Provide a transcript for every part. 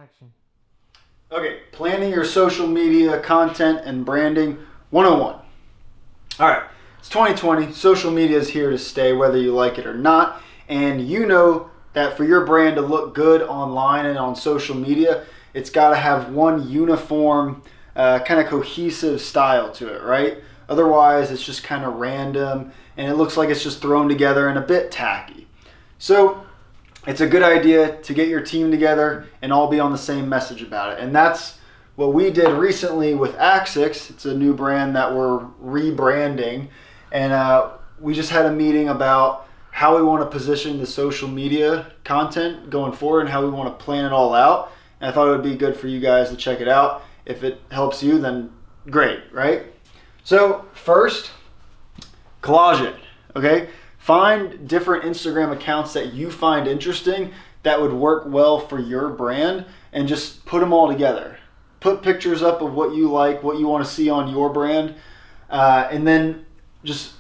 Action. Okay, planning your social media content and branding 101. All right, it's 2020. Social media is here to stay, whether you like it or not. And you know that for your brand to look good online and on social media, it's got to have one uniform, kind of cohesive style to it, right? Otherwise, it's just kind of random and it looks like it's just thrown together and a bit tacky. So it's a good idea to get your team together and all be on the same message about it. And that's what we did recently with AXIX. It's a new brand that we're rebranding. And we just had a meeting about how we want to position the social media content going forward and how we want to plan it all out. And I thought it would be good for you guys to check it out. If it helps you, then great, right? So first, collage it, okay? Find different Instagram accounts that you find interesting that would work well for your brand and just put them all together. Put pictures up of what you like, what you want to see on your brand, and then just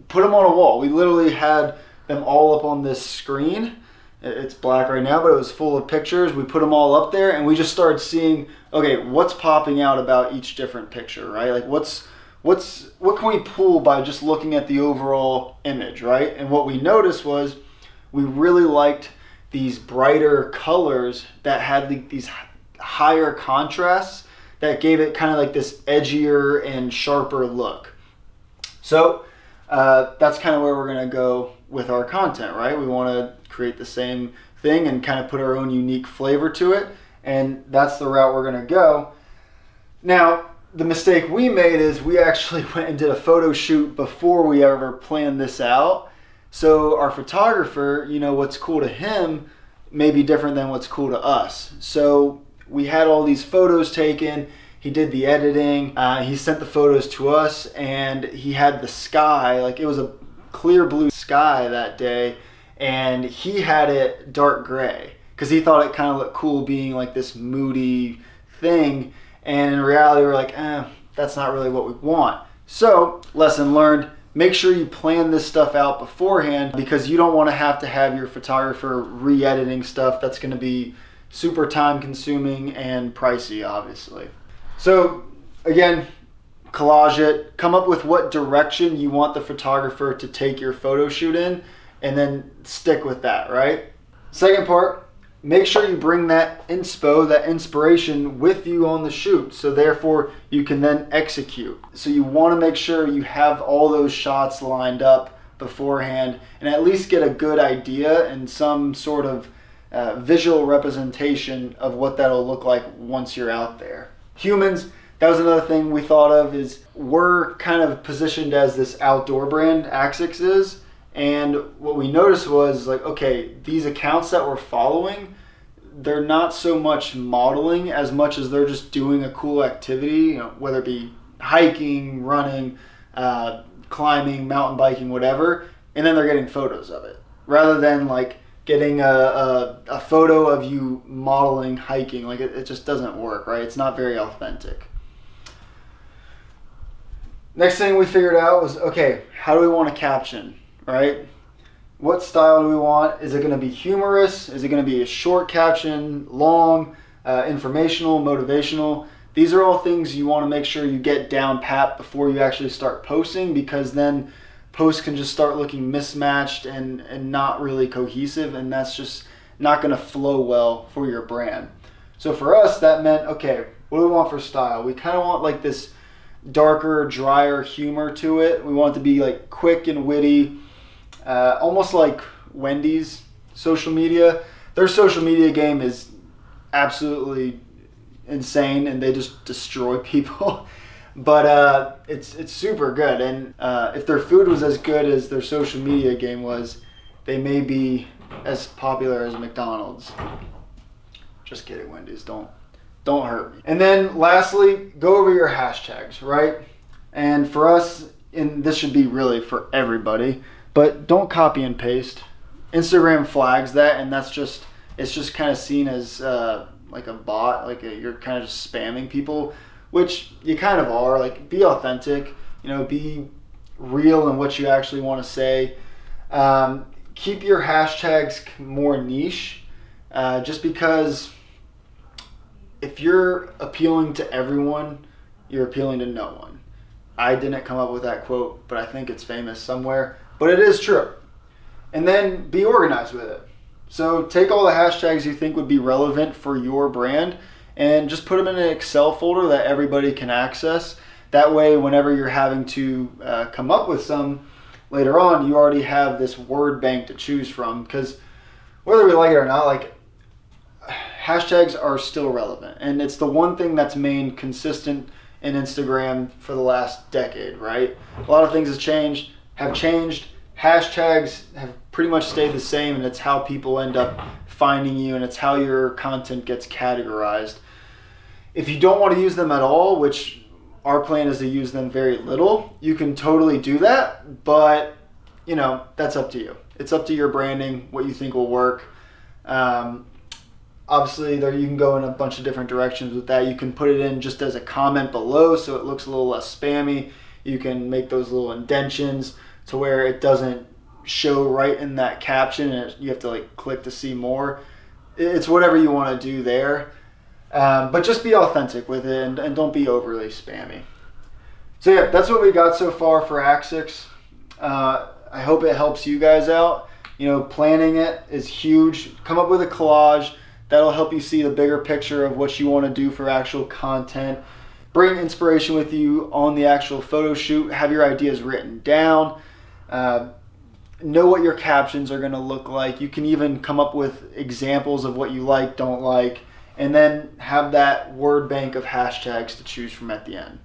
put them on a wall. We literally had them all up on this screen. It's black right now, but it was full of pictures. We put them all up there and we just started seeing, okay, what's popping out about each different picture, right? Like what can we pull by just looking at the overall image, right? And what we noticed was we really liked these brighter colors that had these higher contrasts that gave it kind of like this edgier and sharper look. So that's kind of where we're going to go with our content, right? We want to create the same thing and kind of put our own unique flavor to it. And that's the route we're going to go. Now, the mistake we made is we actually went and did a photo shoot before we ever planned this out. So our photographer, you know, what's cool to him may be different than what's cool to us. So we had all these photos taken. He did the editing. He sent the photos to us and he had the sky, like it was a clear blue sky that day. And he had it dark gray because he thought it kind of looked cool being like this moody thing. And in reality, we're like, that's not really what we want. So, lesson learned, make sure you plan this stuff out beforehand because you don't want to have your photographer re-editing stuff. That's going to be super time consuming and pricey, obviously. So, again, collage it. Come up with what direction you want the photographer to take your photo shoot in and then stick with that, right? Second part, make sure you bring that inspo, that inspiration with you on the shoot. So therefore you can then execute. So you want to make sure you have all those shots lined up beforehand and at least get a good idea and some sort of visual representation of what that'll look like once you're out there. Humans, that was another thing we thought of is we're kind of positioned as this outdoor brand, AXIX is. And what we noticed was like, okay, these accounts that we're following, they're not so much modeling as much as they're just doing a cool activity, you know, whether it be hiking, running, climbing, mountain biking, whatever, and then they're getting photos of it. Rather than like getting a photo of you modeling hiking, like it just doesn't work, right? It's not very authentic. Next thing we figured out was, okay, how do we want to caption? Right? What style do we want? Is it going to be humorous? Is it going to be a short caption, long, informational, motivational? These are all things you want to make sure you get down pat before you actually start posting because then posts can just start looking mismatched and not really cohesive and that's just not going to flow well for your brand. So for us, that meant, okay, what do we want for style? We kind of want like this darker, drier humor to it. We want it to be like quick and witty. Almost like Wendy's social media. Their social media game is absolutely insane and they just destroy people. But it's super good. And if their food was as good as their social media game was, they may be as popular as McDonald's. Just kidding, Wendy's. Don't hurt me. And then lastly, go over your hashtags, right? And for us, and this should be really for everybody, but don't copy and paste. Instagram flags that, and it's just kind of seen as like a bot, you're kind of just spamming people, which you kind of are. Like, be authentic, you know, be real in what you actually want to say. Keep your hashtags more niche, just because if you're appealing to everyone, you're appealing to no one. I didn't come up with that quote, but I think it's famous somewhere. But it is true. And then be organized with it. So take all the hashtags you think would be relevant for your brand and just put them in an Excel folder that everybody can access. That way, whenever you're having to come up with some later on, you already have this word bank to choose from. Because whether we like it or not, like, hashtags are still relevant. And it's the one thing that's remained consistent in Instagram for the last decade, right? A lot of things have changed. Hashtags have pretty much stayed the same, and it's how people end up finding you, and it's how your content gets categorized. If you don't want to use them at all, which our plan is to use them very little, you can totally do that, but you know, that's up to you. It's up to your branding, what you think will work. Obviously, there you can go in a bunch of different directions with that. You can put it in just as a comment below so it looks a little less spammy. You can make those little indentions to where it doesn't show right in that caption and you have to like click to see more. It's whatever you want to do there. But just be authentic with it and don't be overly spammy. So yeah, that's what we got so far for AXIX. I hope it helps you guys out. You know, planning it is huge. Come up with a collage. That'll help you see the bigger picture of what you want to do for actual content. Bring inspiration with you on the actual photo shoot. Have your ideas written down. Know what your captions are going to look like. You can even come up with examples of what you like, don't like, and then have that word bank of hashtags to choose from at the end.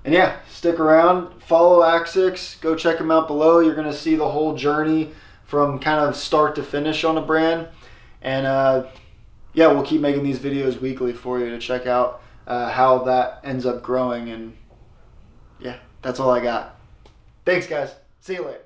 And yeah, stick around, follow AXIX, go check them out below. You're going to see the whole journey from kind of start to finish on a brand. And yeah, we'll keep making these videos weekly for you to check out how that ends up growing. And yeah, that's all I got. Thanks, guys. See you later.